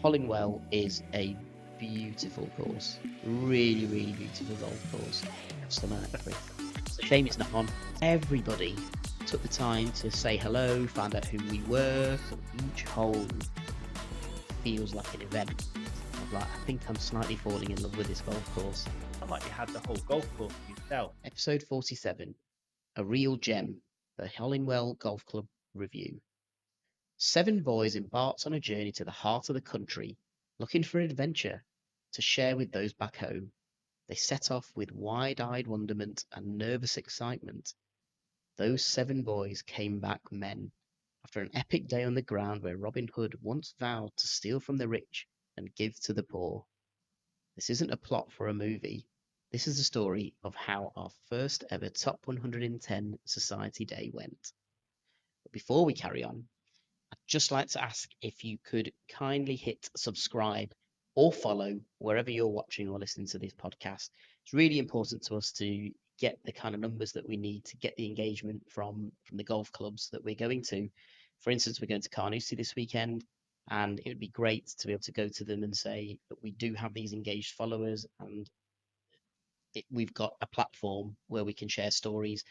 Hollinwell is a beautiful course. Really, really beautiful golf course. Summer, Chris. It's a shame it's not on. Everybody took the time to say hello, find out who we were. So each hole feels like an event. I think I'm slightly falling in love with this golf course. Not like you had the whole golf course to yourself. Episode 47, a real gem, the Hollinwell Golf Club review. 7 boys embarked on a journey to the heart of the country, looking for adventure to share with those back home. They set off with wide-eyed wonderment and nervous excitement. Those 7 boys came back men, after an epic day on the ground where Robin Hood once vowed to steal from the rich and give to the poor. This isn't a plot for a movie. This is the story of how our first ever Top 110 Society Day went. But before we carry on, I'd just like to ask if you could kindly hit subscribe or follow wherever you're watching or listening to this podcast. It's really important to us to get the kind of numbers that we need to get the engagement from the golf clubs that we're going to. For instance, we're going to Carnoustie this weekend, and it would be great to be able to go to them and say that we do have these engaged followers, and we've got a platform where we can share stories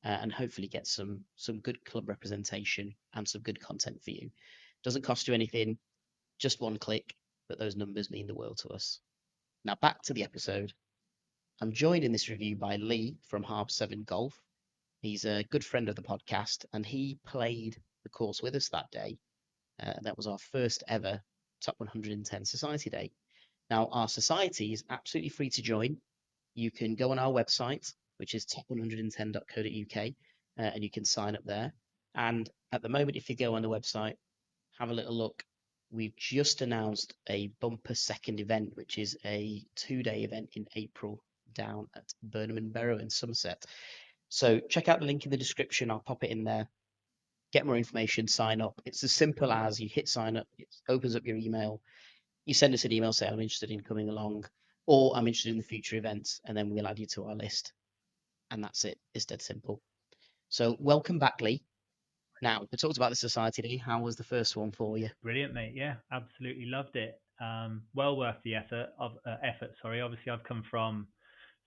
and hopefully get some good club representation and some good content for you. Doesn't cost you anything, just one click, but those numbers mean the world to us. Now back to the episode. I'm joined in this review by Lee from Harb 7 Golf. He's a good friend of the podcast, and he played the course with us that day. That was our first ever Top 110 Society Day. Now, our society is absolutely free to join. You can go on our website, which is top110.co.uk, and you can sign up there. And at the moment, if you go on the website, have a little look. We've just announced a bumper second event, which is a 2-day event in April down at Burnham Berrow in Somerset. So check out the link in the description. I'll pop it in there. Get more information, sign up. It's as simple as you hit sign up, it opens up your email. You send us an email, say, I'm interested in coming along, or I'm interested in the future events, and then we'll add you to our list. And that's it. It's dead simple. So welcome back, Lee. Now, we talked about the Society Day. How was the first one for you? Brilliant, mate. Yeah, absolutely loved it. Well worth the effort. Sorry, obviously I've come from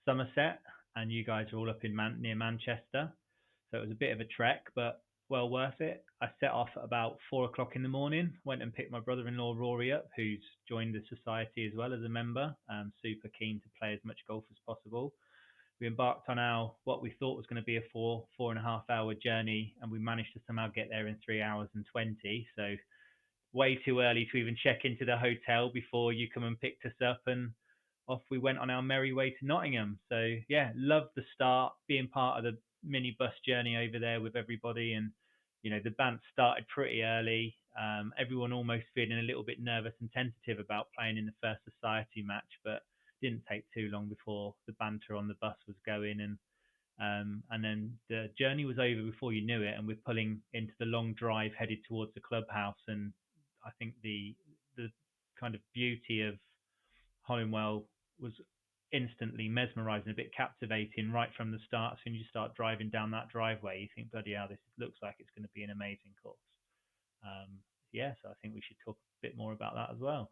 Somerset, and you guys are all up in near Manchester, so it was a bit of a trek, but well worth it. I set off at about 4 o'clock in the morning. Went and picked my brother-in-law Rory up, who's joined the society as well as a member. Super keen to play as much golf as possible. We embarked on our what we thought was going to be a 4.5 hour journey, and we managed to somehow get there in 3 hours and 20. So way too early to even check into the hotel before you come and picked us up, and off we went on our merry way to Nottingham. So yeah, loved the start, being part of the mini bus journey over there with everybody, and the band started pretty early. Everyone almost feeling a little bit nervous and tentative about playing in the first society match, but didn't take too long before the banter on the bus was going, and then the journey was over before you knew it, and we're pulling into the long drive headed towards the clubhouse. And I think the kind of beauty of Hollinwell was instantly mesmerizing, a bit captivating right from the start. As soon as you start driving down that driveway, you think, bloody hell, this looks like it's going to be an amazing course. Yeah, so I think we should talk a bit more about that as well.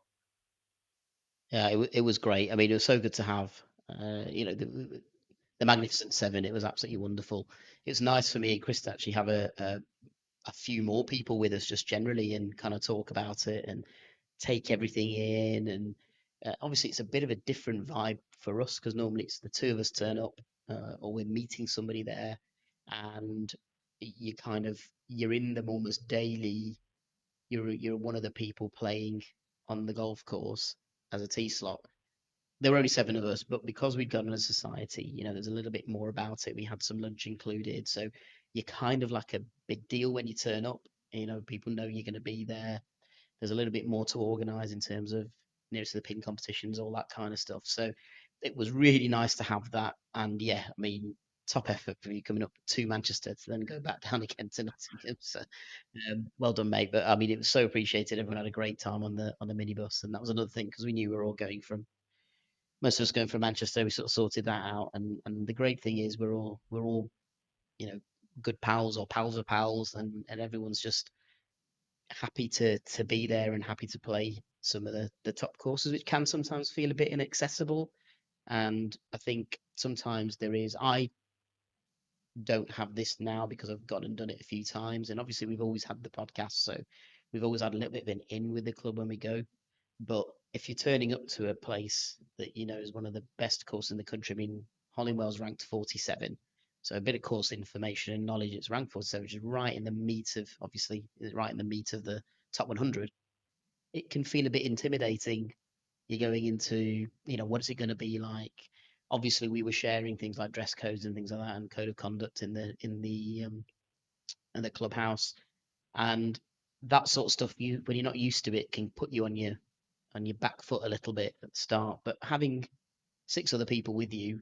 Yeah, it was great. I mean, it was so good to have, the Magnificent Seven. It was absolutely wonderful. It was nice for me and Chris to actually have a few more people with us just generally and kind of talk about it and take everything in. And obviously, it's a bit of a different vibe for us because normally it's the two of us turn up or we're meeting somebody there, and you're in them almost daily. You're one of the people playing on the golf course as a tee slot. There were only 7 of us, but because we'd gone as a society, there's a little bit more about it. We had some lunch included, so you're kind of like a big deal when you turn up. People know you're going to be there. There's a little bit more to organise in terms of nearest to the pin competitions, all that kind of stuff. So it was really nice to have that. And yeah, I mean, top effort for you coming up to Manchester to then go back down again to Nottingham. So well done, mate. But I mean, it was so appreciated. Everyone had a great time on the minibus, and that was another thing because we knew we were all going from most of us going from Manchester. We sort of sorted that out, and the great thing is we're all good pals or pals of pals, and everyone's just happy to be there and happy to play some of the top courses, which can sometimes feel a bit inaccessible. And I think sometimes there is. I don't have this now because I've gone and done it a few times, and obviously we've always had the podcast, so we've always had a little bit of an in with the club when we go. But if you're turning up to a place that you know is one of the best courses in the country, I mean, Hollinwell's ranked 47. So a bit of course information and knowledge. It's ranked 47, which is right in the meat of, obviously, right in the meat of the top 100. It can feel a bit intimidating. You're going into, what is it going to be like? Obviously, we were sharing things like dress codes and things like that, and code of conduct in the clubhouse, and that sort of stuff. You when you're not used to it, can put you on your back foot a little bit at the start. But having six other people with you,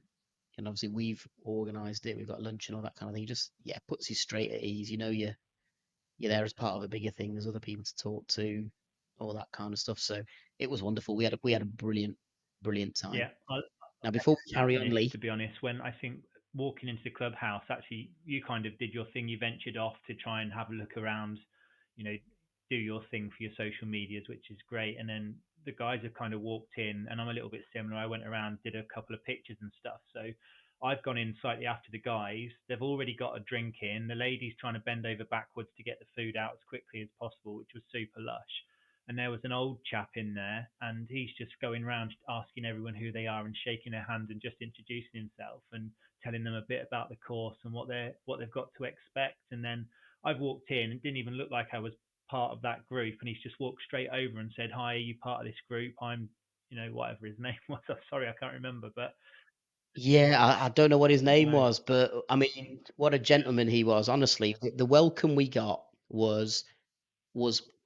and obviously we've organised it, we've got lunch and all that kind of thing. Just puts you straight at ease. You know you're there as part of a bigger thing. There's other people to talk to, all that kind of stuff. So it was wonderful. We had a brilliant time. Yeah, I Now before we that carry on, finish, Lee. to be honest. When I think walking into the clubhouse, actually, you kind of did your thing. You ventured off to try and have a look around, you know, do your thing for your social medias, which is great. And then the guys have kind of walked in, and I'm a little bit similar. I went around, did a couple of pictures and stuff. So I've gone in slightly after the guys. They've already got a drink in. The lady's trying to bend over backwards to get the food out as quickly as possible, which was super lush. And there was an old chap in there, and he's just going around asking everyone who they are and shaking their hand and just introducing himself and telling them a bit about the course and what they've got to expect. And then I've walked in and didn't even look like I was part of that group, and he's just walked straight over and said, "Hi, are you part of this group? I'm, whatever his name was. I'm sorry, I can't remember, but Yeah, I don't know what his name no, was, but I mean, what a gentleman he was. Honestly, the welcome we got was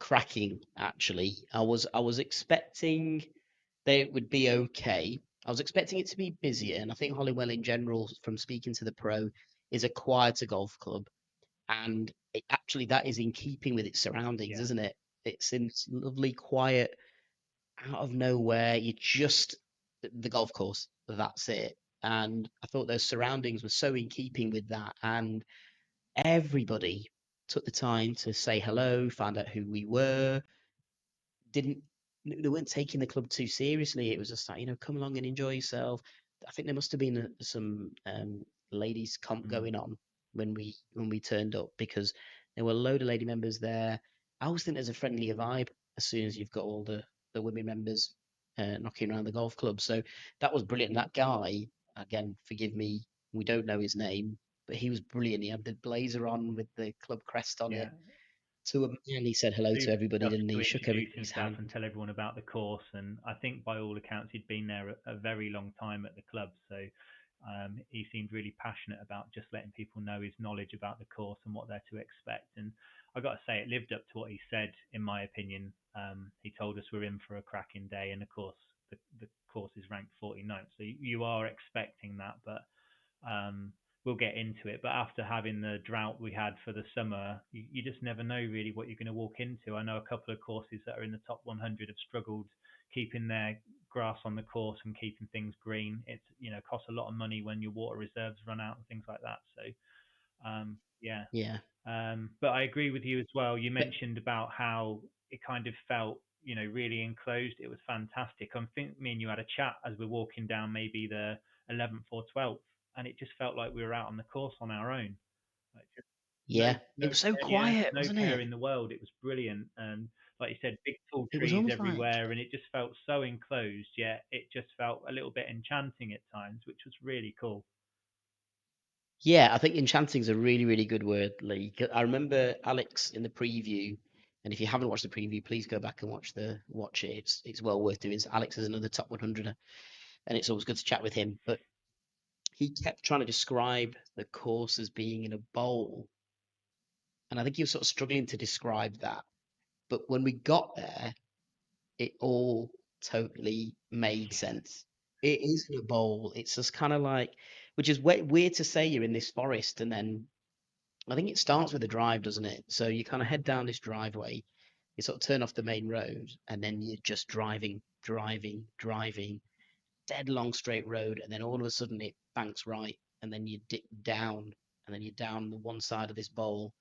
cracking. Actually, I was expecting that it would be okay. I was expecting it to be busier, and I think Holywell in general, from speaking to the pro, is a quieter golf club, and actually that is in keeping with its surroundings, yeah, isn't it? It's in lovely, quiet, out of nowhere. You just the golf course. That's it. And I thought those surroundings were so in keeping with that, and everybody took the time to say hello, find out who we were, didn't they weren't taking the club too seriously. It was just like, come along and enjoy yourself. I think there must have been some ladies comp mm, going on when we turned up, because there were a load of lady members there. I always think there's a friendlier vibe as soon as you've got all the women members knocking around the golf club. So that was brilliant. That guy, again, forgive me, we don't know his name, but he was brilliant. He had the blazer on with the club crest on yeah, it. To a man, he said hello to super everybody, chuffed didn't he? to Shook introduce everybody's himself hand. and tell everyone about the course. And I think by all accounts, he'd been there a very long time at the club. So he seemed really passionate about just letting people know his knowledge about the course and what they're to expect. And I got to say, it lived up to what he said, in my opinion. He told us we're in for a cracking day. And of course, the course is ranked 49th. So you are expecting that. But we'll get into it. But after having the drought we had for the summer, you just never know really what you're going to walk into. I know a couple of courses that are in the top 100 have struggled keeping their grass on the course and keeping things green. It's costs a lot of money when your water reserves run out and things like that. So yeah, Yeah. but I agree with you as well. You But mentioned about how it kind of felt, really enclosed. It was fantastic. I think me and you had a chat as we're walking down maybe the 11th or 12th, and it just felt like we were out on the course on our own. Like just no, yeah, no it was so care, yeah, quiet, no wasn't care it? in the world. It was brilliant, and like you said, big tall It was trees almost like, everywhere, and it just felt so enclosed. Yet it just felt a little bit enchanting at times, which was really cool. yeah, I think enchanting's a really, really good word, Lee. I remember Alex in the preview, and if you haven't watched the preview, please go back and watch it. It's well worth doing. Alex is another top 100, and it's always good to chat with him. But he kept trying to describe the course as being in a bowl, and I think he was sort of struggling to describe that. But when we got there, it all totally made sense. It is in a bowl. It's just kind of like, which is weird to say you're in this forest, and then I think it starts with a drive, doesn't it? So you kind of head down this driveway, you sort of turn off the main road, and then you're just driving, dead long straight road, and then all of a sudden it banks right, and then you dip down, and then you're down the one side of this bowl,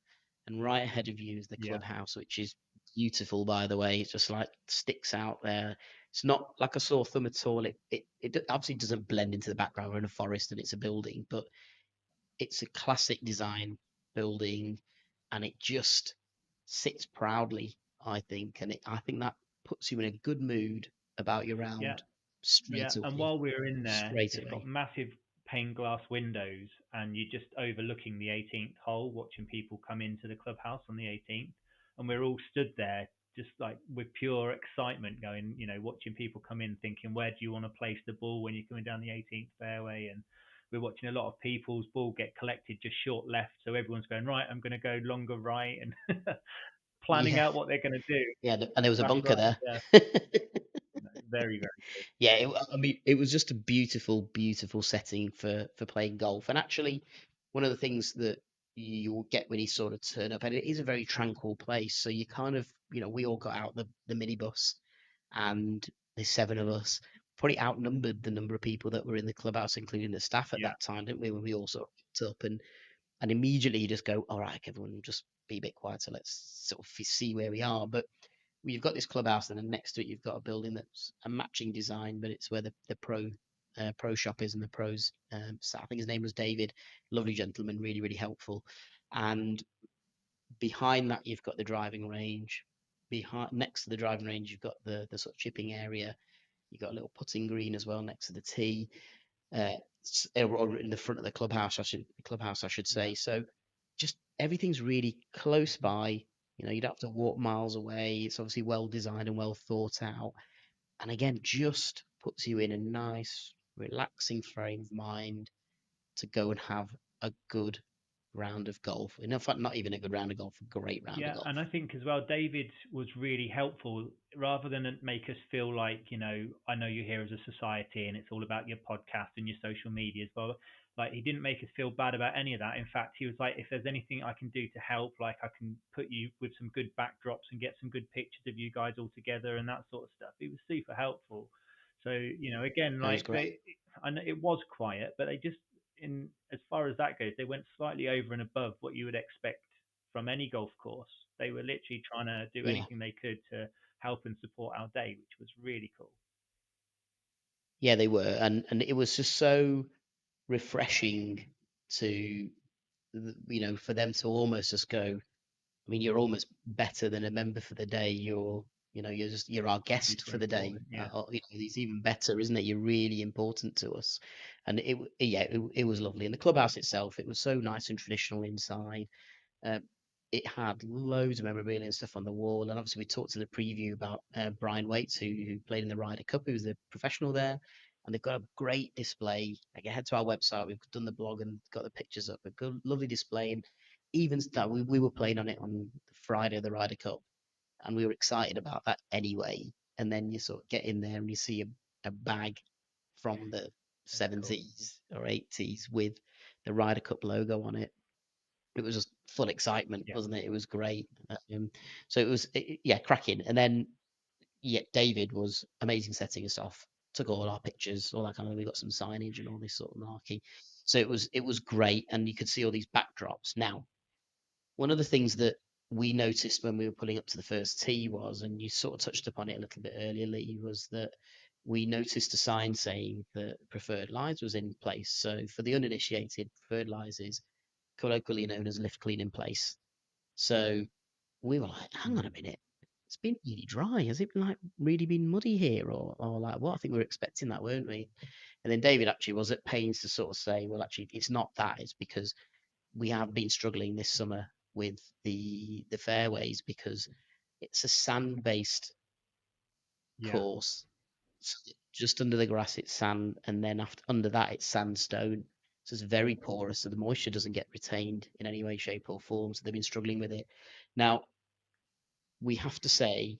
and right ahead of you is the Yeah, clubhouse, which is beautiful, by the way. It just like sticks out there. It's not like a sore thumb at all. It obviously doesn't blend into the background. We're in a forest and it's a building, but it's a classic design building, and it just sits proudly, I think. And I think that puts you in a good mood about your Yeah, round yeah. straight And away. while we were in there, Straight it's got away. massive pane glass windows, and you're just overlooking the 18th hole, watching people come into the clubhouse on the 18th. And we're all stood there, just like with pure excitement, going, watching people come in, thinking, where do you want to place the ball when you're coming down the 18th fairway? And we're watching a lot of people's ball get collected just short left, so everyone's going right. I'm going to go longer right, and planning Yeah. out what they're going to do. Yeah. And there was a That's bunker right. there. Yeah, very, very good. Yeah, I mean, it was just a beautiful, beautiful setting for playing golf. And actually, one of the things that you'll get when you sort of turn up, and it is a very tranquil place. So you kind of, we all got out the minibus, and there's seven of us. Probably outnumbered the number of people that were in the clubhouse, including the staff at Yeah, that time, didn't we? When we all sort of picked up, and immediately you just go, all right, everyone, just be a bit quieter. Let's sort of see where we are. But you've got this clubhouse, and then next to it you've got a building that's a matching design, but it's where the pro shop is, and the pros. So I think his name was David, lovely gentleman, really really helpful. And behind that you've got the driving range. Behind Next to the driving range you've got the sort of chipping area. You've got a little putting green as well next to the tee, or in the front of the clubhouse I should yeah. say. So just everything's really close by. You don't have to walk miles away. It's obviously well designed and well thought out. And again, just puts you in a nice, relaxing frame of mind to go and have a good round of golf. In fact, not even a good round of golf, a great round of Yeah, golf. and I think as well, David was really helpful rather than make us feel like, I know you're here as a society and it's all about your podcast and your social media as well. Like, he didn't make us feel bad about any of that. In fact, he was like, if there's anything I can do to help, like I can put you with some good backdrops and get some good pictures of you guys all together and that sort of stuff. He was super helpful. So, again, It was like great. I know it was quiet, but they just, in as far as that goes, they went slightly over and above what you would expect from any golf course. They were literally trying to do Yeah, anything they could to help and support our day, which was really cool. yeah, they were, and it was just so refreshing to for them to almost just go, I mean, you're almost better than a member for the day. You're our guest Super for the day. important. Yeah. It's even better, isn't it? You're really important to us, and yeah, it was lovely. And the clubhouse itself, it was so nice and traditional inside. Uh, it had loads of memorabilia and stuff on the wall, and obviously we talked in the preview about Brian Waits, who played in the Ryder Cup, who's the professional there, and they've got a great display. Like, head to our website, we've done the blog and got the pictures up. A good, lovely display, and even that we were playing on it on Friday of the Ryder Cup, and we were excited about that anyway. And then you sort of get in there and you see a bag from the That's cool. 70s or 80s with the Ryder Cup logo on it. It was just full excitement, Yeah. wasn't it? It was great. So it was, yeah, cracking. And then, yeah, David was amazing setting us off. Took all our pictures, all that kind of. We got some signage and all this sort of marquee. So it was great, and you could see all these backdrops. Now, one of the things that we noticed when we were pulling up to the first tee was, and you sort of touched upon it a little bit earlier, Lee, was that we noticed a sign saying that preferred lies was in place. So for the uninitiated, preferred lies is colloquially known as lift clean in place. So we were like, hang on a Hmm. minute, it's been really dry. Has it been like really been muddy here, or like what? I think we were expecting that, weren't we? And then David actually was at pains to sort of say, well, actually, it's not that. It's because we have been struggling this summer with the fairways because it's a sand based Yeah. course. So just under the grass it's sand, and then after under that it's sandstone. So it's very porous, so the moisture doesn't get retained in any way, shape, or form. So they've been struggling with it. Now we have to say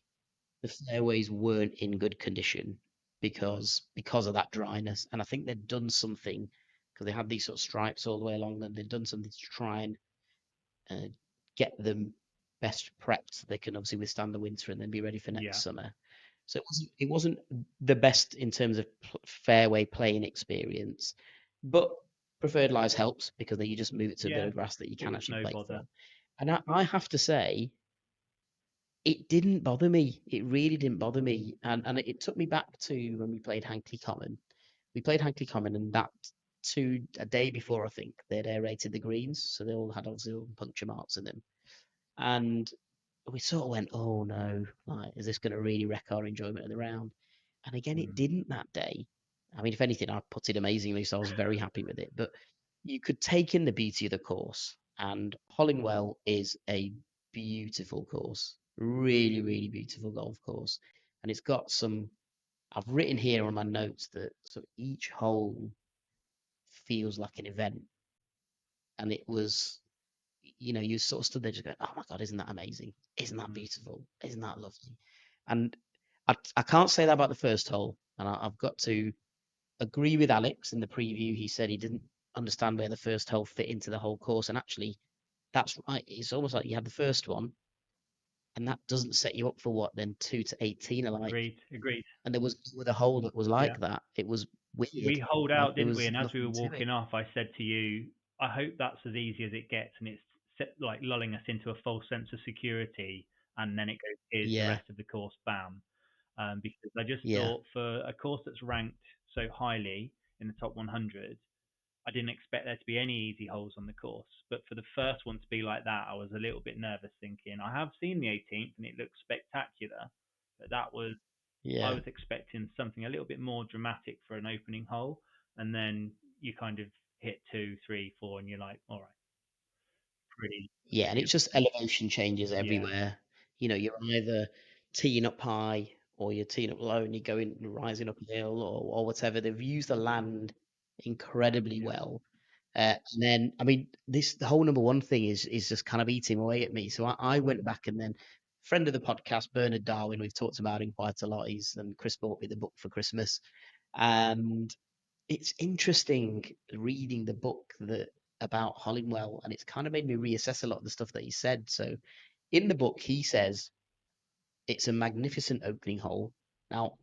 the fairways weren't in good condition because of that dryness, and I think they'd done something because they had these sort of stripes all the way along, and they'd done something to try and uh, get them best prepped so they can obviously withstand the winter and then be ready for Yeah. next summer. So it wasn't the best in terms of fairway playing experience, but preferred lies helps because then you just move it to a bit Yeah. of grass that you It can was actually no play bother. from. And I have to say, it didn't bother me. It really didn't bother me, and it took me back to when we played Hankley Common. We played Hankley Common, and that a day before, I think they'd aerated the greens, so they all had obviously all puncture marks in them, and we sort of went, "Oh no, like, is this going to really wreck our enjoyment of the round?" And again, it Mm. didn't that day. I mean, if anything, I put it amazingly, so I was very happy with it. But you could take in the beauty of the course, and Hollinwell is a beautiful course, really, really beautiful golf course, and it's got some. I've written here on my notes that so each hole feels like an event, and it was, you sort of stood there just going, "Oh my God, isn't that amazing? Isn't that Mm. beautiful? Isn't that lovely?" And I can't say that about the first hole, and I've got to agree with Alex in the preview. He said he didn't understand where the first hole fit into the whole course, and actually, that's right. It's almost like you had the first one, and that doesn't set you up for what then 2 to 18 are like. Agreed. Agreed. And there was with a hole that was Yeah. like that. It was weird. We holed Like out, there didn't we? was And as we were nothing to it. walking off, I said to you, I hope that's as easy as it gets, and it's like lulling us into a false sense of security, and then it goes, here's the Yeah, rest of the course, bam. Because I just yeah, thought for a course that's ranked so highly in the top 100, I didn't expect there to be any easy holes on the course. But for the first one to be like that, I was a little bit nervous, thinking I have seen the 18th and it looks spectacular, but that was I yeah. was expecting something a little bit more dramatic for an opening hole, and then you kind of hit two, three, four, and you're like, all right, pretty, Yeah, and pretty, it's just elevation changes yeah, everywhere. You're either teeing up high or you're teeing up low and you're going rising up a hill or whatever. They've used the land incredibly yeah, well. And then, I mean, the whole number one thing is just kind of eating away at me. So I went back and then friend of the podcast, Bernard Darwin, we've talked about him quite a lot. And Chris bought me the book for Christmas, and it's interesting reading the book that about Hollinwell, and it's kind of made me reassess a lot of the stuff that he said. So in the book, he says it's a magnificent opening hole. Now,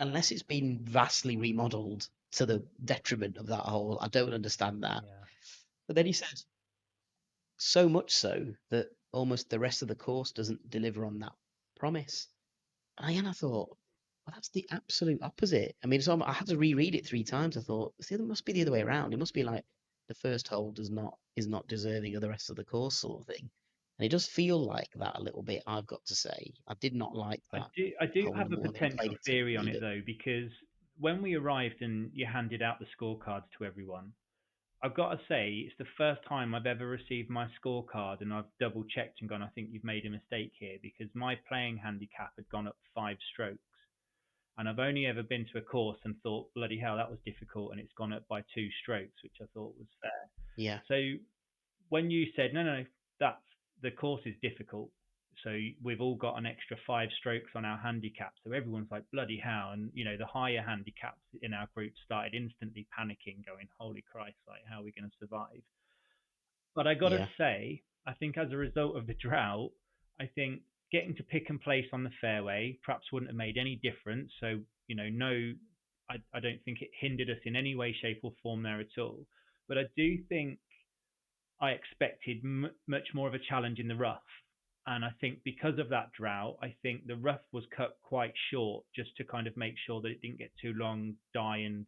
unless it's been vastly remodeled to the detriment of that hole, I don't understand that. yeah. But then he says so much so that almost the rest of the course doesn't deliver on that promise. And I thought, well, that's the absolute opposite. I mean, I had to reread it 3 times. I thought, see, it must be the other way around. It must be like the first hole is not deserving of the rest of the course, sort of thing. And it does feel like that a little bit. I've got to say, I did not like I that do, I do hole have a number one. Then I potential played it theory on separately, it but though, because when we arrived and you handed out the scorecards to everyone, I've got to say it's the first time I've ever received my scorecard, and I've double checked and gone, I think you've made a mistake here, because my playing handicap had gone up 5 strokes. And I've only ever been to a course and thought, bloody hell, that was difficult, and it's gone up by 2 strokes, which I thought was fair. yeah, So when you said, no, no, that's the course is difficult, so we've all got an extra 5 strokes on our handicap. So everyone's like, bloody hell. And, the higher handicaps in our group started instantly panicking, going, holy Christ, like, how are we going to survive? But I got to yeah, say, I think as a result of the drought, I think getting to pick and place on the fairway perhaps wouldn't have made any difference. So, no, I don't think it hindered us in any way, shape, or form there at all. But I do think I expected much more of a challenge in the rough. And I think because of that drought, I think the rough was cut quite short just to kind of make sure that it didn't get too long, die, and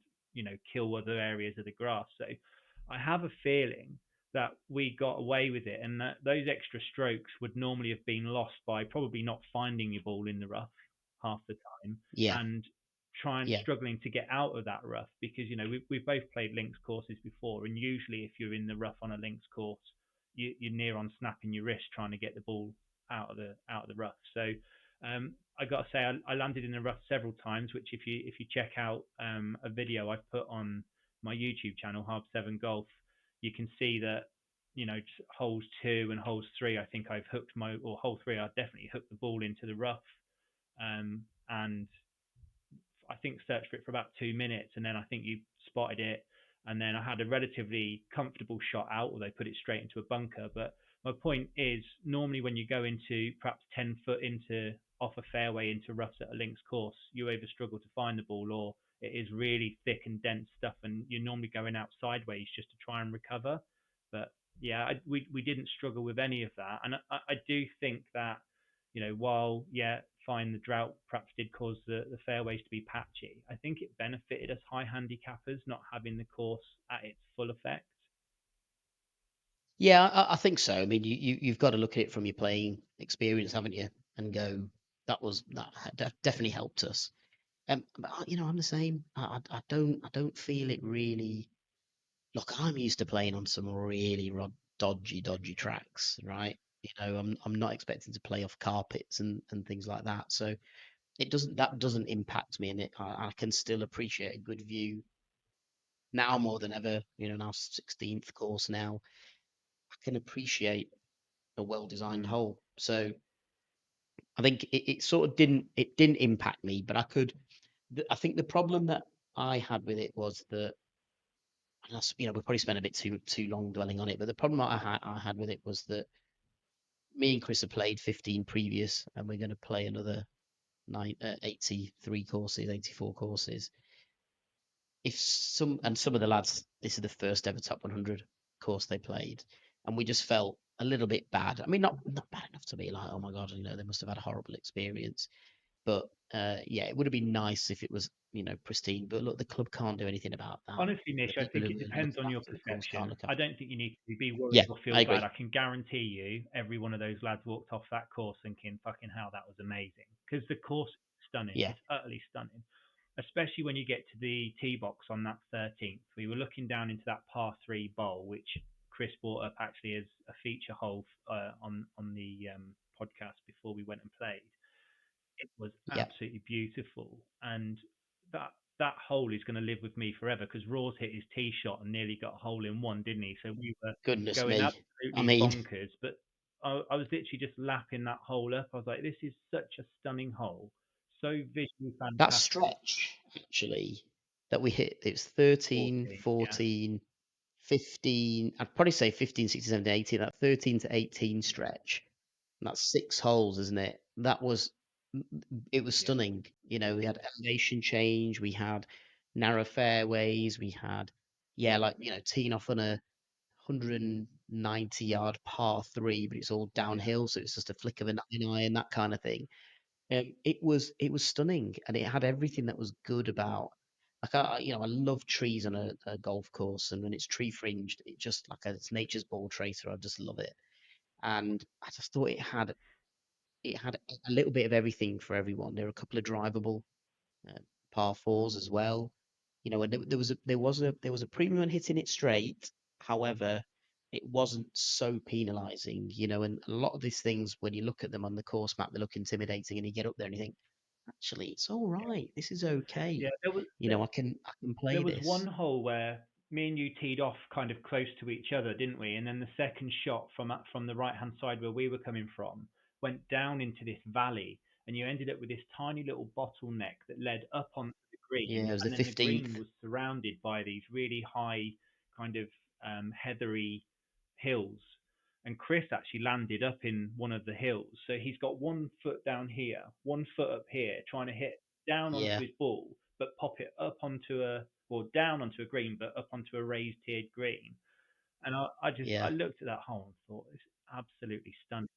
kill other areas of the grass. So I have a feeling that we got away with it, and that those extra strokes would normally have been lost by probably not finding your ball in the rough half the time, yeah, and trying yeah, struggling to get out of that rough, because we've both played links courses before, and usually if you're in the rough on a links course, you're near on snapping your wrist trying to get the ball out of the rough. So I got to say, I landed in the rough several times, which if you check out a video I've put on my YouTube channel, Hard Seven Golf, you can see that holes 2 and holes 3, I think I've hooked or hole 3, I definitely hooked the ball into the rough, and I think searched for it for about 2 minutes, and then I think you spotted it, and then I had a relatively comfortable shot out, although put it straight into a bunker. But my point is, normally when you go into perhaps 10 foot into off a fairway into roughs at a links course, you either struggle to find the ball, or it is really thick and dense stuff, and you're normally going out sideways just to try and recover. But yeah, we didn't struggle with any of that, and I do think that while, yeah, fine, the drought perhaps did cause the fairways to be patchy, I think it benefited us high handicappers not having the course at its full effect. Yeah, I think so. I mean, you've got to look at it from your playing experience, haven't you? And go, that definitely helped us. But I'm the same. I don't feel it really. Look, I'm used to playing on some really dodgy tracks, right? I'm not expecting to play off carpets and things like that. So that doesn't impact me, and I can still appreciate a good view now more than ever. Now 16th course now, I can appreciate a well-designed Mm. hole. So I think it sort of didn't impact me, but I think the problem that I had with it was that, and we probably spent a bit too long dwelling on it, but the problem that I had with it was that me and Chris have played 15 previous, and we're going to play another 83 courses, 84 courses. If some of the lads, this is the first ever top 100 course they played, and we just felt a little bit bad. I mean, not bad enough to be like, oh my god, they must have had a horrible experience. But yeah, it would have been nice if it was pristine. But look, the club can't do anything about that. Honestly, The Nish, I people think who it are depends looking on your after the course can't perception. look I after. don't think you need to be worried Yeah, or I feel bad. agree. I can guarantee you, every one of those lads walked off that course thinking, "Fucking hell, that was amazing." Because the course is stunning. Yeah, It's utterly stunning, especially when you get to the tee box on that 13th. We were looking down into that par three bowl, which Chris brought up actually as a feature hole on the podcast before we went and played. It was yeah. absolutely beautiful, and that that hole is going to live with me forever because Raw's hit his tee shot and nearly got a hole in one, didn't he? So we were Goodness going me. I absolutely mean, bonkers, but I was literally just lapping that hole up. I was like, this is such a stunning hole, so visually that fantastic. stretch actually that we hit, it was 13, 14, yeah, 14, 15. I'd probably say 15, 16, 17, 18. That 13 to 18 stretch. And that's 6 holes, isn't it? It was yeah, stunning. We had elevation change, we had narrow fairways, we had, yeah, like, teeing off on a 190-yard par three, but it's all yeah, downhill, so it's just a flick of an iron, that kind of thing. It was stunning, and it had everything that was good about. Like I love trees on a golf course, and when it's tree fringed, it just like it's nature's ball tracer. I just love it, and I just thought it had a little bit of everything for everyone. There were a couple of drivable uh, par fours as well. And there was a premium on hitting it straight. However, it wasn't so penalising. And a lot of these things, when you look at them on the course map, they look intimidating, and you get up there and you think, actually, it's all right. This is okay. yeah. I can There play was one this. hole where me and you teed off kind of close to each other, didn't we? And then the second shot from the right hand side where we were coming from went down into this valley, and you ended up with this tiny little bottleneck that led up onto the green, Yeah, it was the and then the green 15th. was surrounded by these really high kind of heathery hills. And Chris actually landed up in one of the hills, so he's got 1 foot down here, 1 foot up here, trying to hit down onto Yeah, his ball, but pop it up onto or down onto a green, but up onto a raised tiered green. And I yeah. looked at that hole and thought it's absolutely stunning.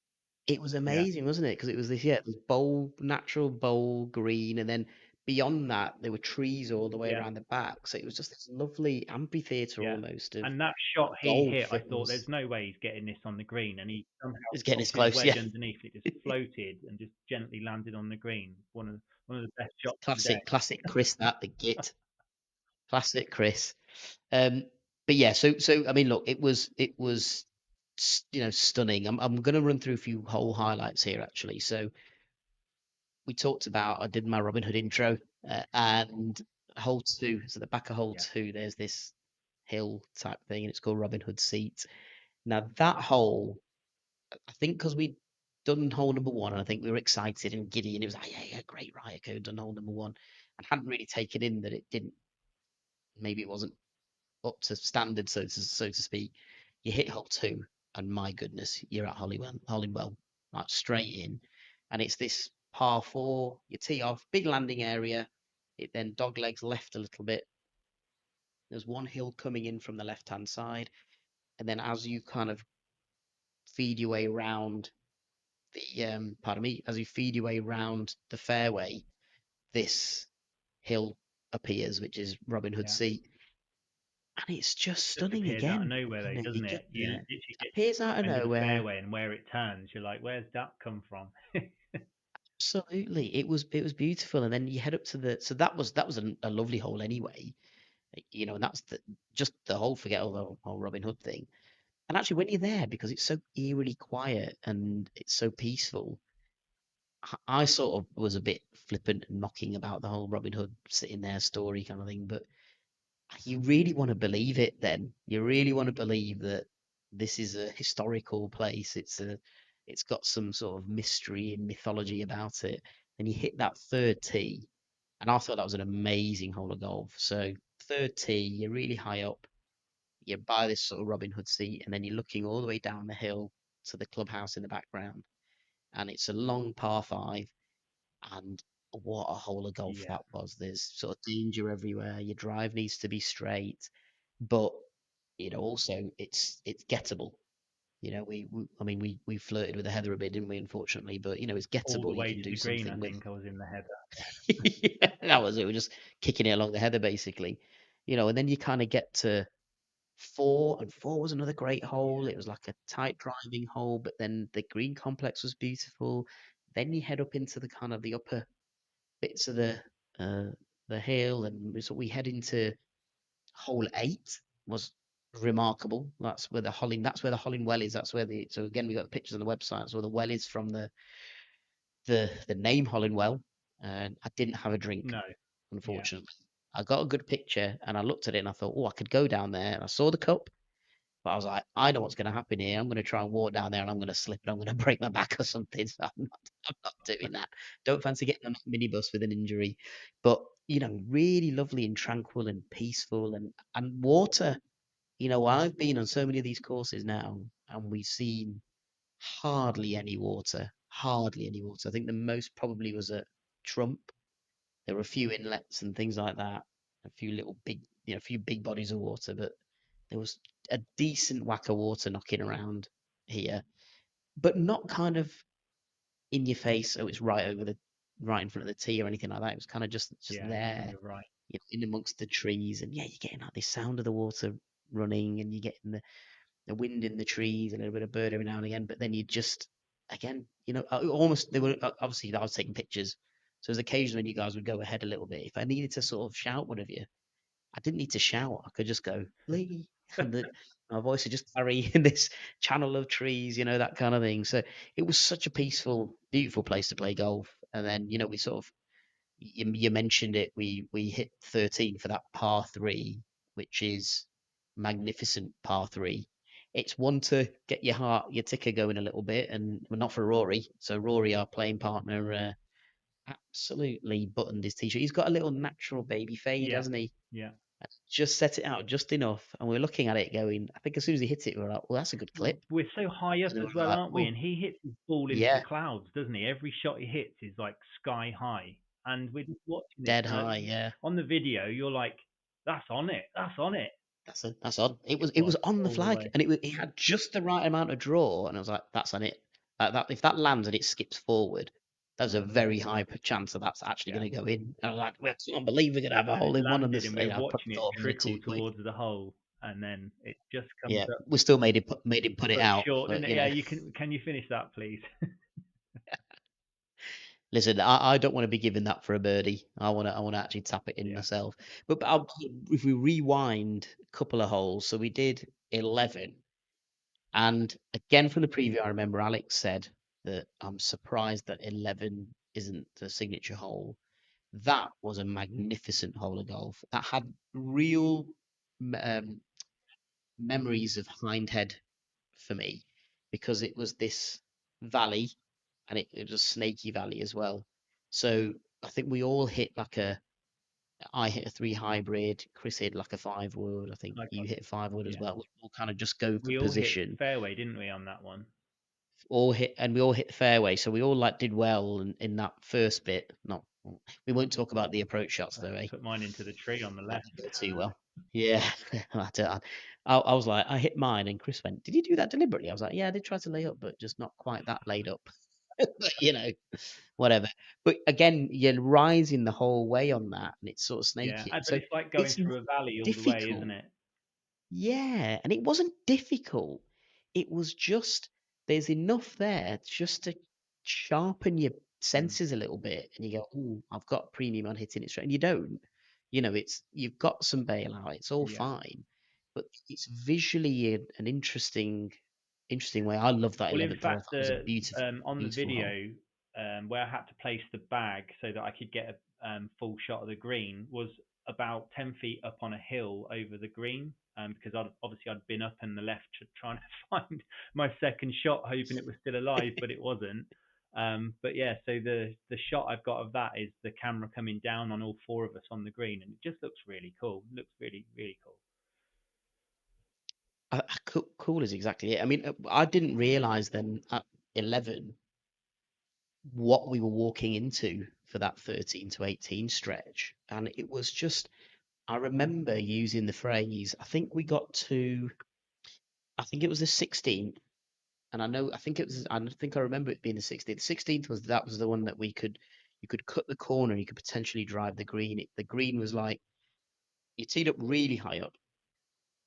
It was Yeah, amazing, wasn't it? Because it was this bowl, natural bowl green, and then beyond that there were trees all the way yeah, around the back. So it was just this lovely amphitheater yeah. almost of And that shot he hit, golf. I It thought was there's no way he's getting this on the green, and he somehow it's getting as popped his close, wedge yeah. underneath. It just floated and just gently landed on the green. One of the best shots of the day. Classic Chris, that the git. Classic Chris. Um, but yeah, so I mean, look, it was stunning. I'm gonna run through a few whole highlights here actually. So we talked about, I did my Robin Hood intro, and hole two. So the back of hole Yeah, two, there's this hill type thing, and it's called Robin Hood Seat. Now that hole, I think because we'd done hole number one, and I think we were excited and giddy, and it was like, yeah, great, right, okay, we've done hole number one, and hadn't really taken in that it didn't, maybe it wasn't up to standard, so to speak. You hit hole two, and my goodness, you're at Hollinwell, like straight in, and it's this par four. You tee off, big landing area. It then dog legs left a little bit. There's one hill coming in from the left hand side, and then as you kind of feed your way around pardon me, as you feed your way around the fairway, this hill appears, which is Robin Hood Yeah. Seat, and it's just Just stunning appears out of again. nowhere, You though, know, you doesn't get it? You there, literally get to appears the out of top end of the nowhere. fairway, and where it turns, you're like, "Where's that come from?" Absolutely, it was beautiful, and then you head up to the. So that was a lovely hole anyway, you know, and that's just the whole forget all the whole Robin Hood thing. And actually, when you're there, because it's so eerily quiet and it's so peaceful, I sort of was a bit flippant and mocking about the whole Robin Hood sitting there story kind of thing, but you really want to believe it then. You really want to believe that this is a historical place. It's got some sort of mystery and mythology about it. And you hit that third tee, and I thought that was an amazing hole of golf. So third tee, you're really high up, you're by this sort of Robin Hood seat, and then you're looking all the way down the hill to the clubhouse in the background. And it's a long par five, and what a hole of golf Yeah. that was. There's sort of danger everywhere. Your drive needs to be straight, but also it's gettable. I mean, we flirted with the heather a bit, didn't we? Unfortunately, but it's All the gettable. You way can to do the green, I something with. think I was in the header. Yeah, that was it. We're just kicking it along the heather, basically. And then you kind of get to four, and four was another great hole. It was like a tight driving hole, but then the green complex was beautiful. Then you head up into the kind of the upper bits of uh, the hill, and we head into hole eight was remarkable. That's where the Hollinwell is. That's where the so again we got the pictures on the website. That's where the well is from the name Hollinwell. And I didn't have a drink, No. Yeah. unfortunately. I got a good picture and I looked at it and I thought, oh, I could go down there. And I saw the cup, but I was like, I know what's going to happen here. I'm going to try and walk down there and I'm going to slip and I'm going to break my back or something. So I'm not doing that. Don't fancy getting on a minibus with an injury. But, really lovely and tranquil and peaceful and water. I've been on so many of these courses now and we've seen hardly any water. Hardly any water. I think the most probably was at Trump. There were a few inlets and things like that, a few little big, a few big bodies of water, but there was a decent whack of water knocking around here, but not kind of in your face. So it's right in front of the tee or anything like that. It was kind of just Yeah. there, You're right. in amongst the trees, and yeah, you're getting like this sound of the water running, and you're getting the wind in the trees, a little bit of bird every now and again. But then you just again, almost they were obviously I was taking pictures, so there's occasion when you guys would go ahead a little bit. If I needed to sort of shout one of you, I didn't need to shout. I could just go, Lee, and my voice would just carry in this channel of trees, that kind of thing. So it was such a peaceful, beautiful place to play golf. And then, we sort of, you mentioned it, we hit 13 for that par three, which is magnificent par three. It's one to get your ticker going a little bit, and well, not for Rory. So Rory, our playing partner, absolutely buttoned his t-shirt. He's got a little natural baby fade, Yeah. hasn't he? Yeah. Just set it out just enough, and we are looking at it going. I think as soon as he hit it, we were like, "Well, that's a good clip." We're so high up And then as we were well, like, aren't we? "Oh, And he hits his ball into the yeah, clouds, doesn't he? Every shot he hits is like sky high. And we're just watching it. dead high, yeah." On the video, you're like, that's on it. That's on it. That's odd. It It was it was was on the all the flag, way. and it had just the right amount of draw, and I was like, "That's on it." That if that lands and it skips forward, there's a very high chance that that's actually Yeah. going to go in. And I was like, "Well, I can't believe we're going to have a And hole it in one on landed, this and thing." we're I probably watching it thought of it trickle too quick. towards the hole, and then it just comes Yeah, up we still made him put it but out, short. but And yeah, you can. Can you finish that, please? listen, I don't want to be given that for a birdie. I want to actually tap it in Yeah. myself. But if we rewind a couple of holes, so we did 11, and again from the preview, I remember Alex said that I'm surprised that 11 isn't the signature hole. That was a magnificent hole of golf. That had real um, memories of Hindhead for me because it was this valley and it was a snaky valley as well. So I think we all hit I hit a three hybrid, Chris hit like a five wood. I think I you got. hit a five wood as Yeah. well. We all kind of just go for We all hit position, fairway, didn't we, on that one? we all hit the fairway. So we all like did well in that first bit. Not, we won't talk about the approach shots I though, eh? put mine into the tree on the That left. didn't go too well. Yeah, I was like, I hit mine, and Chris went, "Did you do that deliberately?" I was like, "Yeah, I did try to lay up, but just not quite that laid up." you know, whatever. But again, you're rising the whole way on that, and it's sort of Yeah, snaky. but So it's like going it's through a valley all the way, isn't difficult. it? Yeah, and it wasn't difficult. It was just there's enough there just to sharpen your Mm. senses a little bit, and you go, "Oh, I've got premium on hitting it straight," and you don't. It's you've got some bailout. It's all Yeah. fine, but it's visually an interesting way. I love that Well, in 11th hole. I fact, thought it was a beautiful, on the beautiful hole. video, where I had to place the bag so that I could get a full shot of the green was about 10 feet up on a hill over the green, because I'd been up in the left trying to find my second shot, hoping it was still alive, but it wasn't. But yeah, so the shot I've got of that is the camera coming down on all four of us on the green, and it just looks really cool. It looks really, really cool. Cool is exactly it. I mean, I didn't realize then at 11 what we were walking into for that 13 to 18 stretch. And it was just, I remember using the phrase, I think it was the 16th. And I think I remember it being the 16th. The 16th that was the one that you could cut the corner, you could potentially drive the green. The green was like, you teed up really high up,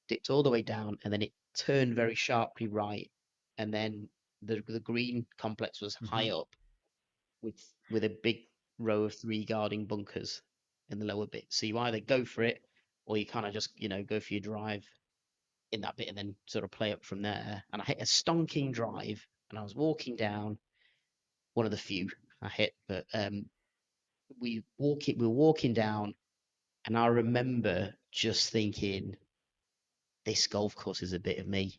dipped all the way down, and then it turned very sharply right. And then the green complex was Hmm. high up with a big row of three guarding bunkers in the lower bit. So you either go for it or you kind of just, go for your drive in that bit and then sort of play up from there. And I hit a stonking drive and I was walking down, one of the few I hit, but we were walking down and I remember just thinking, this golf course is a bit of me.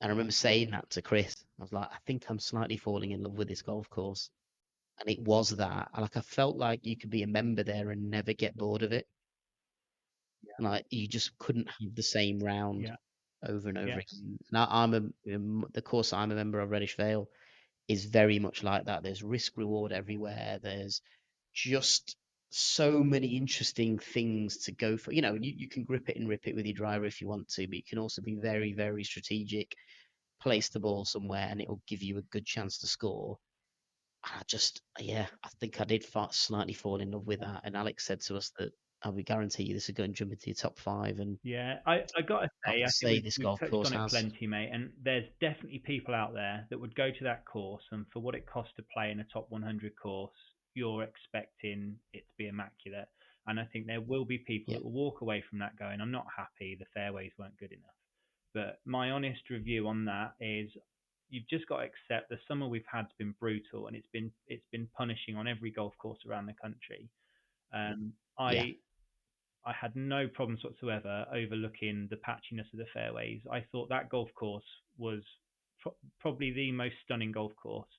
And I remember saying that to Chris. I was like, I think I'm slightly falling in love with this golf course. And it was that. Like I felt like you could be a member there and never get bored of it. Like you just couldn't have the same round Yeah, over and over yeah, again. Now the course I'm a member of, Reddish Vale, is very much like that. There's risk reward everywhere. There's just so many interesting things to go for. You can grip it and rip it with your driver if you want to, but you can also be very, very strategic, place the ball somewhere, and it will give you a good chance to score. Yeah, I think I did slightly fall in love with that. And Alex said to us that I would guarantee you this is going to jump into your top five. And yeah. I gotta I say, would I think say we've this we've golf touched course on it has. plenty, mate. And there's definitely people out there that would go to that course, and for what it costs to play in a top 100 course, you're expecting it to be immaculate. And I think there will be people Yeah, that will walk away from that going, "I'm not happy. The fairways weren't good enough." But my honest review on that is, you've just got to accept the summer we've had's been brutal, and it's been punishing on every golf course around the country. Um, yeah, I had no problems whatsoever overlooking the patchiness of the fairways. I thought that golf course was probably the most stunning golf course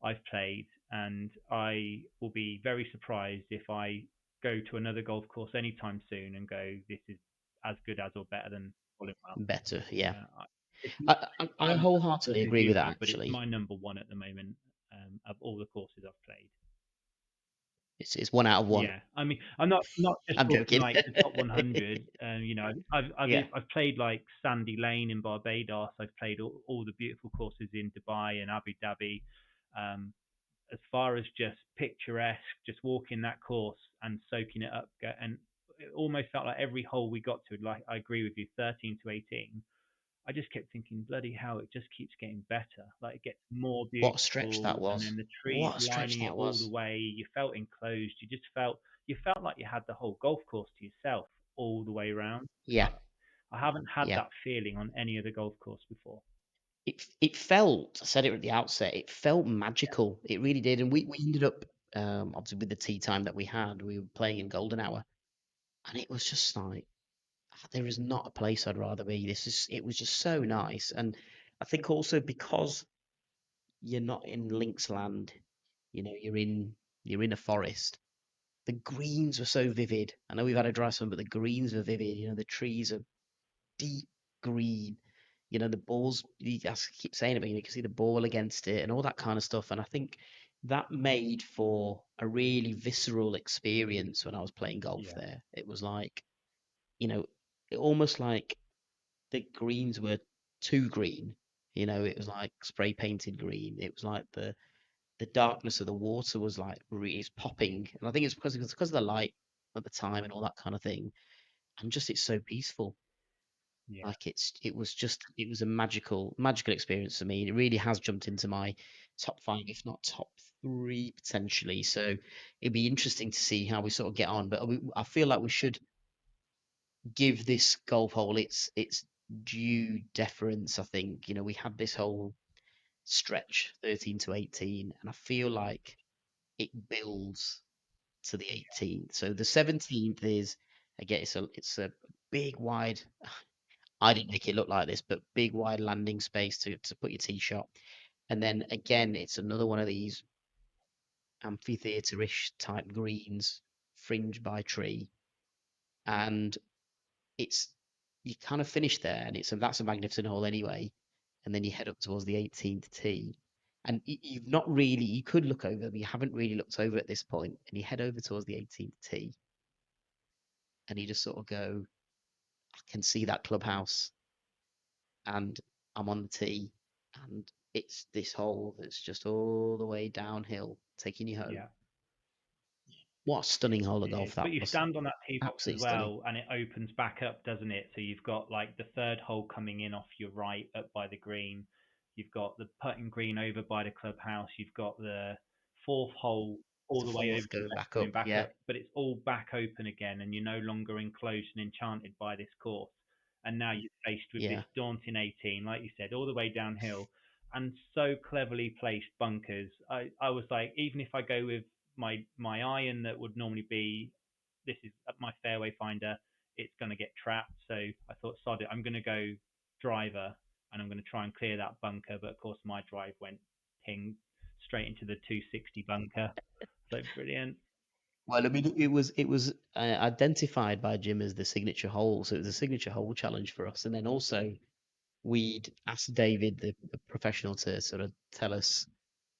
I've played, and I will be very surprised if I go to another golf course anytime soon and go, this is as good as or better than Hollinwell. better. Yeah, Yeah, it's I I'm wholeheartedly as agree you with that. though, but it's Actually, my number one at the moment, of all the courses I've played. it's 1 out of 1. Yeah, I mean, I'm not just I'm talking joking. like the top 100. Yeah, I've played like Sandy Lane in Barbados. I've played all the beautiful courses in Dubai and Abu Dhabi. Um, as far as just picturesque, just walking that course and soaking it up, and it almost felt like every hole we got to, like I agree with you, 13 to 18. I just kept thinking, bloody hell, it just keeps getting better. Like it gets more what a stretch that beautiful, and was. then the trees What a stretch lining it that all the was. way. You felt enclosed. You felt like you had the whole golf course to yourself all the way around. Yeah, I, I haven't had yeah. that feeling on any other golf course before. It felt. I said it at the outset. It felt magical. It really did. And we ended up obviously with the tea time that we had. We were playing in golden hour, and it was just like there is not a place I'd rather be. It was just so nice. And I think also because you're not in Lynx land, you're in a forest. The greens were so vivid. I know we've had a dry summer, but the greens were vivid. The trees are deep green. The balls, I keep saying it, but you can see the ball against it and all that kind of stuff. And I think that made for a really visceral experience when I was playing golf Yeah, there. It was like, you know, almost like the greens were too green. It was like spray painted green. It was like the darkness of the water was like really it's popping, and I think it's because of the light at the time and all that kind of thing, and just it's so peaceful. Yeah, Like it was a magical experience for me. It really has jumped into my top five, if not top three potentially. So it'd be interesting to see how we sort of get on. But I feel like we should give this golf hole its due deference. I think we had this whole stretch 13 to 18, and I feel like it builds to the 18th. So the 17th is again it's a big wide. I didn't make it look like this, but big wide landing space to put your tee shot. And then again, it's another one of these amphitheater-ish type greens, fringed by tree, and it's you kind of finish there, and that's a magnificent hole anyway. And then you head up towards the 18th tee, and you've not really you could look over, but you haven't really looked over at this point, and you head over towards the 18th tee, and you just sort of go, I can see that clubhouse, and I'm on the tee, and it's this hole that's just all the way downhill, taking you home. yeah. What a stunning hole of It is. golf that But you was! stand on that tee box as Absolutely stunning. well, and it opens back up, doesn't it? So you've got like the third hole coming in off your right up by the green. You've got the putting green over by the clubhouse. You've got the fourth hole There's all a the way over fourth to the going left back coming up. back Yeah, up, but it's all back open again, and you're no longer enclosed and enchanted by this course. And now you're faced with this yeah. daunting 18, like you said, all the way downhill, and so cleverly placed bunkers. I was like, even if I go with my iron that would normally be this is my fairway finder, it's going to get trapped. So I thought, sod it, I'm going to go driver and I'm going to try and clear that bunker. But of course, my drive went ping straight into the 260 bunker. So brilliant. Well, I mean, it was identified by Jim as the signature hole, so it was a signature hole challenge for us. And then also we'd asked David, the professional, to sort of tell us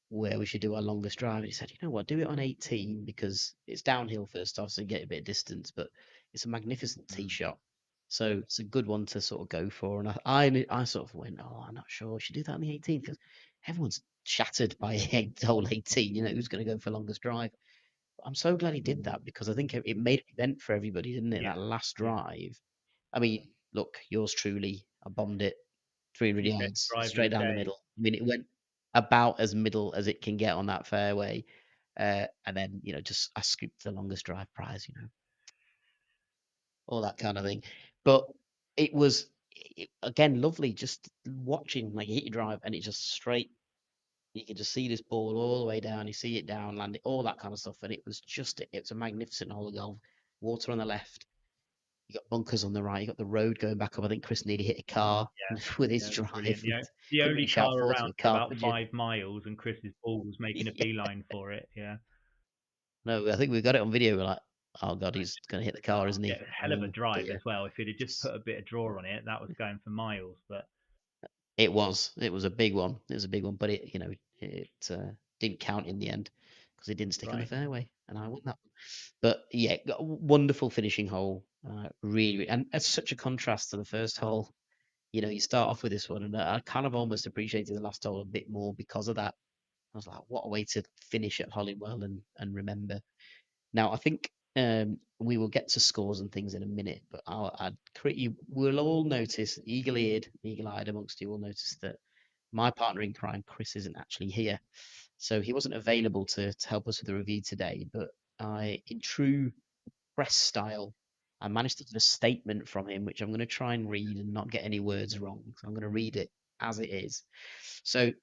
where we should do our longest drive. And he said, you know what, do it on 18 because it's downhill first off, so you get a bit of distance, but it's a magnificent tee Mm. shot. So it's a good one to sort of go for. And I sort of went, oh, I'm not sure. We should do that on the 18th because everyone's shattered by hole 18. Who's going to go for longest drive? But I'm so glad he did that because I think it made an event for everybody, didn't it? Yeah, That last yeah. drive. I mean, look, yours truly, I bombed it 300 Best yards drive of straight the down the day. middle. I mean, it went about as middle as it can get on that fairway. And then, just I scooped the longest drive prize, all that kind of thing. But it was, again, lovely just watching, like, you hit your drive and it's just straight. You can just see this ball all the way down. You see it down, landing, all that kind of stuff. And it's a magnificent hole of golf. Water on the left. You got bunkers on the right. You got the road going back up. I think Chris nearly hit a car with his Yeah, it's drive. brilliant. The Couldn't really only shout car forward to around a for car, about could you? 5 miles, and Chris's ball was making a Yeah. beeline for it. Yeah. No, I think we got it on video. We're like, oh god, he's gonna hit the car, isn't Yeah, he? hell of a Oh drive as dear. well. If he'd have just Just put a bit of draw on it, that was going for miles. But it was a big one. It was a big one, but it didn't count in the end because it didn't stick on the right, fairway, and I won that. But yeah, got a wonderful finishing hole. Really, and it's such a contrast to the first hole. You start off with this one, and I kind of almost appreciated the last hole a bit more because of that. I was like, what a way to finish at Hollinwell and remember. Now, I think we will get to scores and things in a minute, but you will all notice, eagle-eyed amongst you will notice that my partner in crime, Chris, isn't actually here. So he wasn't available to help us with the review today, but in true press style, I managed to get a statement from him, which I'm going to try and read and not get any words wrong. So I'm going to read it as it is. So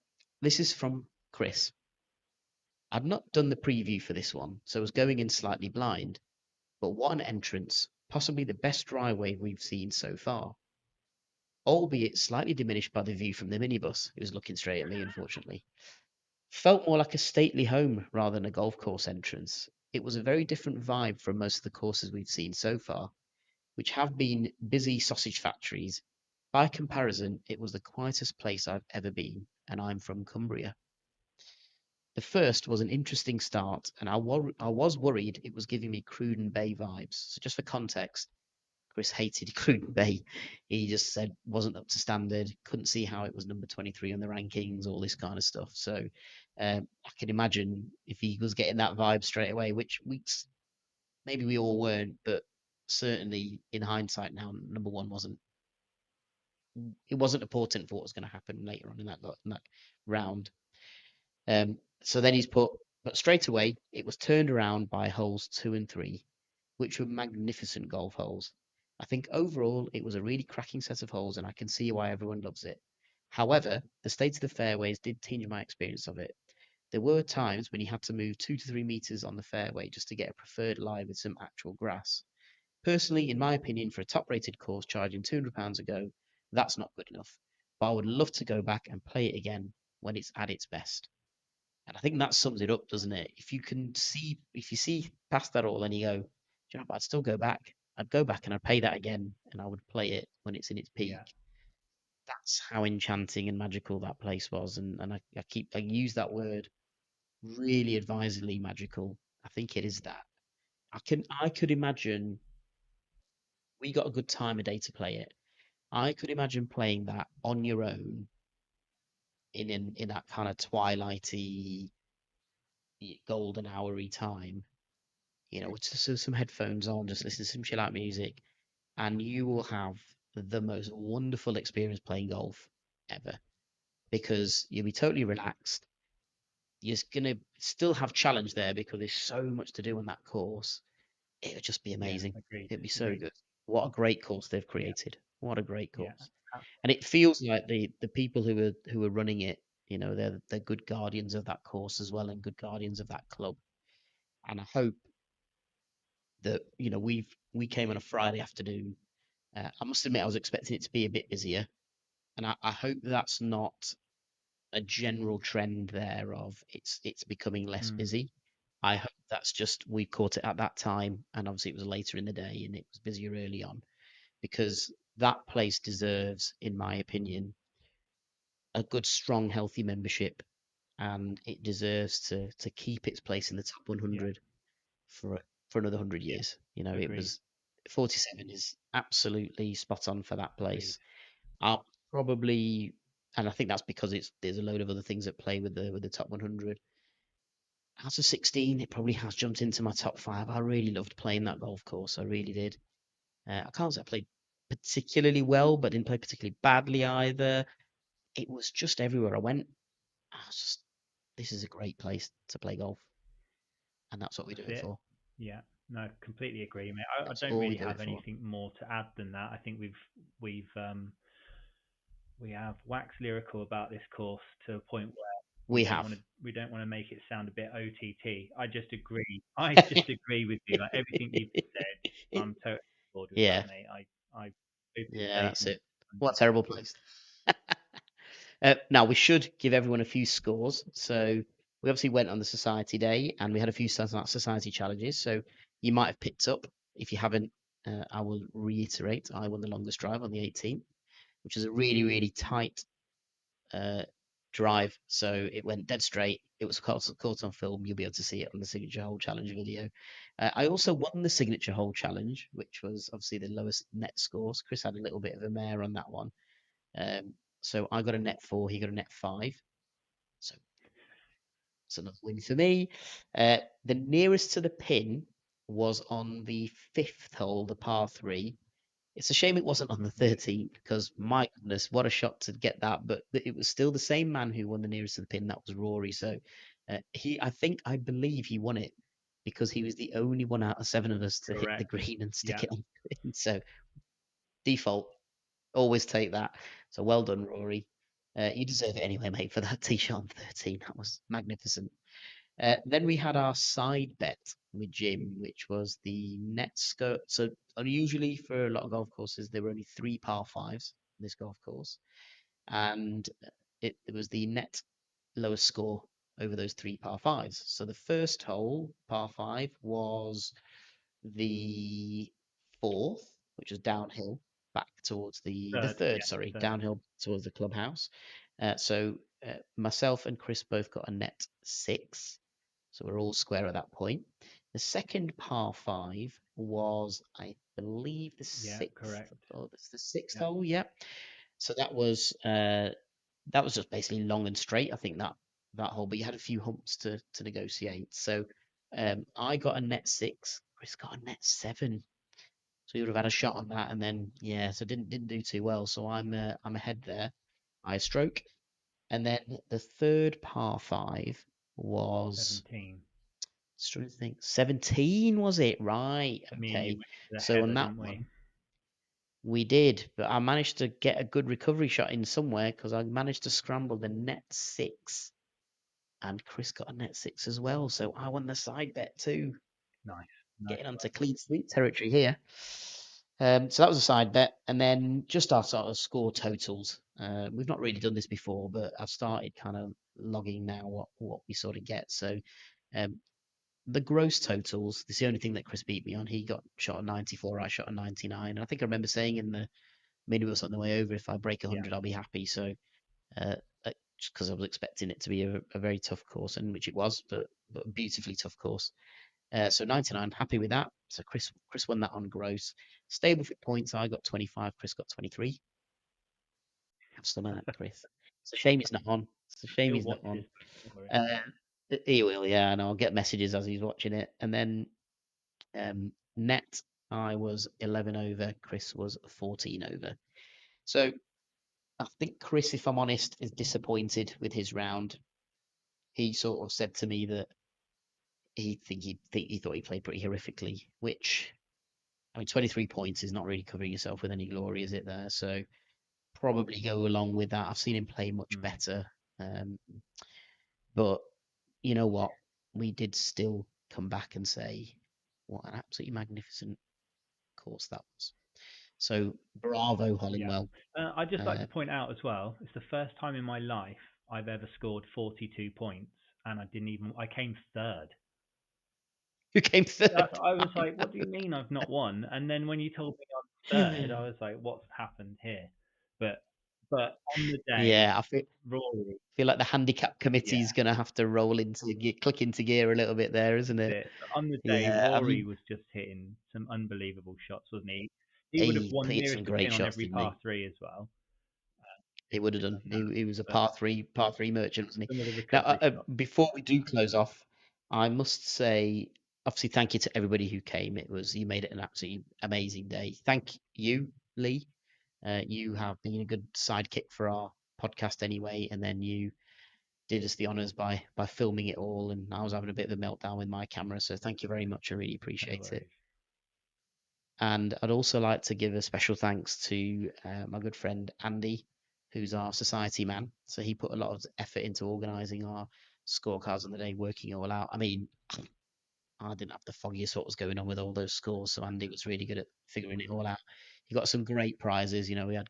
this is from Chris. I'd not done the preview for this one, so I was going in slightly blind. But what an entrance! Possibly the best driveway we've seen so far, albeit slightly diminished by the view from the minibus, who was looking straight at me, unfortunately. Felt more like a stately home rather than a golf course entrance. It was a very different vibe from most of the courses we've seen so far, which have been busy sausage factories. By comparison, it was the quietest place I've ever been, and I'm from Cumbria. The first was an interesting start, and I was worried it was giving me Cruden Bay vibes. So, just for context, Chris hated Cruden Bay. He just said wasn't up to standard. Couldn't see how it was number 23 on the rankings, all this kind of stuff. So I can imagine if he was getting that vibe straight away, which maybe we all weren't, but certainly in hindsight now, number one wasn't. It wasn't important for what was going to happen later on in that round. So then but straight away it was turned around by holes 2 and 3, which were magnificent golf holes. I think overall it was a really cracking set of holes, and I can see why everyone loves it. However, the state of the fairways did tinge my experience of it. There were times when you had to move 2 to 3 meters on the fairway just to get a preferred lie with some actual grass. Personally, in my opinion, for a top-rated course charging £200 a go, that's not good enough. But I would love to go back and play it again when it's at its best. And I think that sums it up, doesn't it? If you see past that all and you go, "Do you know, I'd still go back. I'd go back and I'd pay that again, and I would play it when it's in its peak." Yeah. That's how enchanting and magical that place was, and I use that word really advisedly, magical. I think it is that. I could imagine we got a good time of day to play it. I could imagine playing that on your own in that kind of twilighty, golden houry time, with just some headphones on, just listen to some chill out music, and you will have the most wonderful experience playing golf ever because you'll be totally relaxed. You're gonna still have challenge there because there's so much to do on that course. It would just be Yeah. amazing. Agreed. It'd be so Agreed. good. What a great course they've Yeah. created. What a great Yeah. course. And it feels like the people who are running it, they're good guardians of that course as well and good guardians of that club. And I hope that we came on a Friday afternoon. I must admit I was expecting it to be a bit busier, and I hope that's not a general trend there of it's becoming less Mm. busy. I hope that's just we caught it at that time, and obviously it was later in the day and it was busier early on because that place deserves, in my opinion, a good, strong, healthy membership, and it deserves to keep its place in the top Yeah. 100 for for another 100 Yeah. years. It Agreed. was 47 is absolutely spot on for that Agreed. place. I'll probably, and I think that's because there's a load of other things at play with the top 100. As a 16, it probably has jumped into my top five. I really loved playing that golf course. I really did. I can't say I played particularly well, but didn't play particularly badly either. It was just everywhere I went. I was just, this is a great place to play golf, and that's what we do That's it it. for. Yeah. No, completely agree, mate. I That's don't all we really do have it for. anything more to add than that. I think we have waxed lyrical about this course to a point where We have. we don't want to make it sound a bit OTT. I just agree. I just agree with you. Like everything you've said, I'm totally on board with that, Yeah, mate. I hope it yeah, stays that's in the it. What 100. a terrible place. Now we should give everyone a few scores. So we obviously went on the society day, and we had a few society challenges. So you might have picked up. If you haven't, I will reiterate. I won the longest drive on the 18th, which is a really, really tight uh, drive. So it went dead straight. It was caught on film. You'll be able to see it on the signature hole challenge video. I also won the signature hole challenge, which was obviously the lowest net scores. Chris had a little bit of a mare on that one. So I got a net 4, he got a net 5. So it's another win for me. The nearest to the pin was on the fifth hole, the par 3. It's a shame it wasn't on the 13th because my goodness, what a shot to get that. But it was still the same man who won the nearest to the pin. That was Rory. So I believe he won it because he was the only one out of 7 of us to hit the Correct. green and stick Yeah. it on the pin. So default, always take that. So well done, Rory. You deserve it anyway, mate, for that tee shot on 13. That was magnificent. Then we had our side bet with Jim, which was the net score. So unusually for a lot of golf courses, there were only 3 par 5s on this golf course, and it was the net lowest score over those 3 par 5s. So the first hole, par 5, was the fourth, which was downhill back towards the Third. third, Yeah. sorry, Third. downhill towards the clubhouse. So myself and Chris both got a net 6. So we're all square at that point. The second par five was, I believe, the Yeah, sixth. correct. Oh, that's the sixth Yeah, hole. Yeah. So that was just basically long and straight. I think that hole, but you had a few humps to negotiate. So I got a net six. Chris got a net seven. So you would have had a shot on that, and then yeah, so didn't do too well. So I'm ahead there by a stroke. And then the third par five was, 17. just trying to think, 17 was it? Right. Me and you Okay. went to the So on heather, that didn't we? one, we did, but I managed to get a good recovery shot in somewhere because I managed to scramble the net six, and Chris got a net six as well. So I won the side bet too, Nice, nice getting onto work. clean sweep territory here. So that was a side bet, and then just our sort of score totals. We've not really done this before, but I've started kind of logging now what we sort of get. So um, the gross totals. This is the only thing that Chris beat me on. He got shot at 94, I shot at 99. And I think I remember saying in the minibus on the way over, if I break Yeah, 100, I'll be happy. So uh, just because I was expecting it to be a very tough course, and which it was, but a beautifully tough course. So 99, happy with that. So Chris won that on gross. Stable for points, I got 25, Chris got 23. Have some of that, Chris. It's a shame it's not on. It's a shame he'll he's not watch on. this. Don't worry. Uh, he will, yeah, and I'll get messages as he's watching it. And then net, I was 11 over, Chris was 14 over. So I think Chris, if I'm honest, is disappointed with his round. He sort of said to me that he thought he played pretty horrifically, which, I mean, 23 points is not really covering yourself with any glory, is it there? So probably go along with that. I've seen him play much Mm, better. Um, but you know what? We did still come back and say, what an absolutely magnificent course that was. So bravo, yeah. Hollinwell. I'd just like Uh, to point out as well, it's the first time in my life I've ever scored 42 points, and I came third. who came third I was time? like, what do you mean I've not won? And then when you told me I'm third, I was like, what's happened here? But on the day, Yeah, Rory, feel like the handicap committee yeah, is going to have to roll click into gear a little bit there, isn't that's it? it. But on the day, Yeah, I Rory mean, was just hitting some unbelievable shots, wasn't he? He would have he won hit some nearest the great pin on shots, every didn't he? par three as well. He If would have he'd done. done that. He was a But par three merchant, wasn't he? some of the Now, recovery shots. before we do close off, I must say, obviously, thank you to everybody who came. You made it an absolutely amazing day. Thank you, Lee. You have been a good sidekick for our podcast anyway, and then you did us the honors by filming it all, and I was having a bit of a meltdown with my camera, so thank you very much. I really No appreciate it. worries. And I'd also like to give a special thanks to my good friend Andy, who's our society man. So he put a lot of effort into organising our scorecards on the day, working it all out. I mean, I didn't have the foggiest what was going on with all those scores, so Andy was really good at figuring it all out. He got some great prizes. We had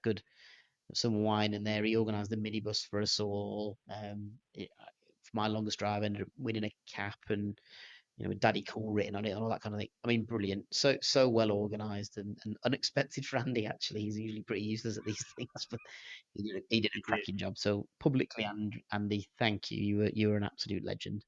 some wine in there. He organised the minibus for us all. For my longest drive, I ended up winning a cap and with Daddy Cool written on it and all that kind of thing. I mean, brilliant. So well organised and unexpected for Andy. Actually, he's usually pretty useless at these things, but he did a He did. cracking job. So publicly, Andy, thank you. You were an absolute legend.